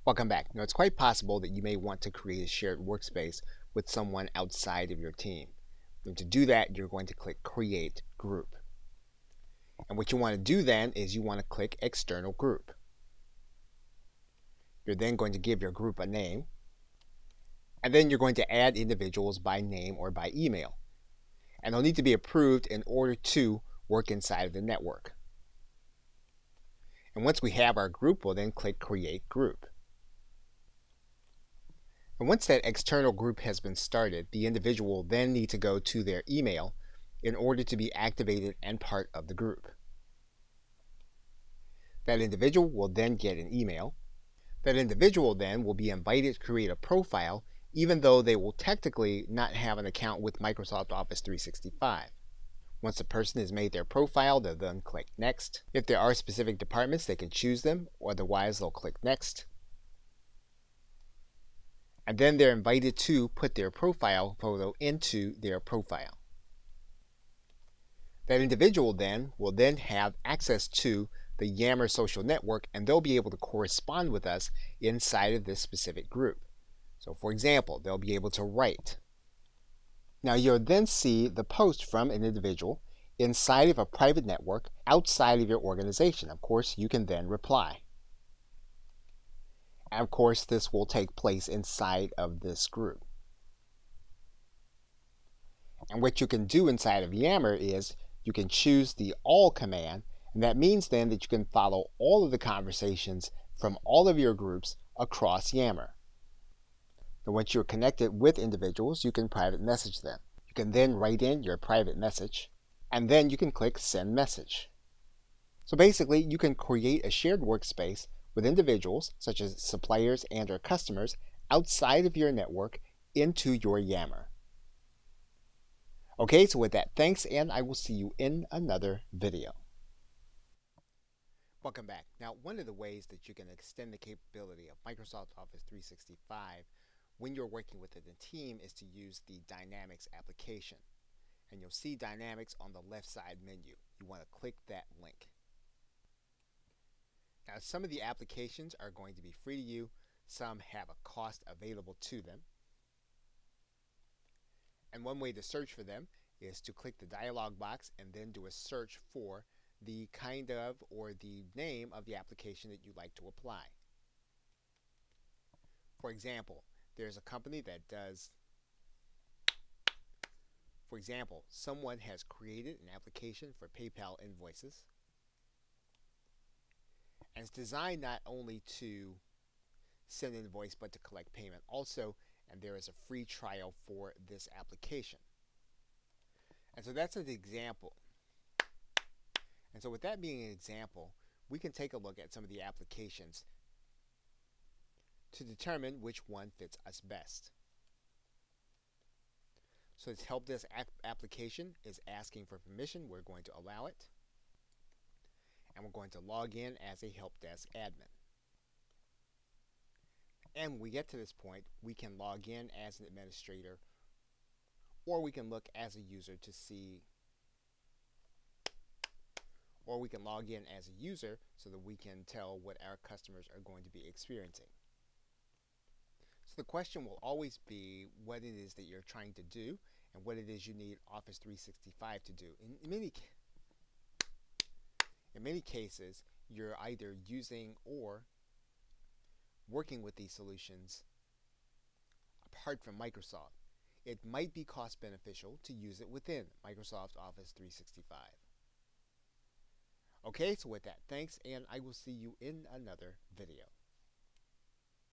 Welcome back. Now, it's quite possible that you may want to create a shared workspace with someone outside of your team. And to do that, you're going to click Create Group. And what you want to do then is you want to click External Group. You're then going to give your group a name. And then you're going to add individuals by name or by email. And they'll need to be approved in order to work inside of the network. And once we have our group, we'll then click Create Group. And once that external group has been started, the individual will then need to go to their email in order to be activated and part of the group. That individual will then get an email. That individual then will be invited to create a profile, even though they will technically not have an account with Microsoft Office 365. Once the person has made their profile, they'll then click Next. If there are specific departments, they can choose them, otherwise they'll click Next. And then they're invited to put their profile photo into their profile. That individual then will then have access to the Yammer social network, and they'll be able to correspond with us inside of this specific group. So for example, they'll be able to write. Now you'll then see the post from an individual inside of a private network outside of your organization. Of course, you can then reply. And of course, this will take place inside of this group. And what you can do inside of Yammer is you can choose the All command, and that means then that you can follow all of the conversations from all of your groups across Yammer. And once you're connected with individuals, you can private message them. You can then write in your private message, and then you can click Send Message. So basically, you can create a shared workspace with individuals, such as suppliers and or customers, outside of your network into your Yammer. Okay, so with that, thanks, and I will see you in another video. Welcome back. Now, one of the ways that you can extend the capability of Microsoft Office 365 when you're working with a team is to use the Dynamics application. And you'll see Dynamics on the left side menu. You want to click that link. Now, some of the applications are going to be free to you. Some have a cost available to them. And one way to search for them is to click the dialog box and then do a search for the kind of or the name of the application that you'd like to apply. For example, there's a company that does, for example, someone has created an application for PayPal invoices. And it's designed not only to send an invoice but to collect payment also, and there is a free trial for this application. And so that's an example. And so with that being an example, we can take a look at some of the applications to determine which one fits us best. So this help desk application is asking for permission. We're going to allow it. And we're going to log in as a help desk admin. And when we get to this point, we can log in as an administrator, or we can look as a user to see, or we can log in as a user so that we can tell what our customers are going to be experiencing. So the question will always be what it is that you're trying to do and what it is you need Office 365 to do. In many cases, you're either using or working with these solutions apart from Microsoft. It might be cost beneficial to use it within Microsoft Office 365. Okay, so with that, thanks, and I will see you in another video.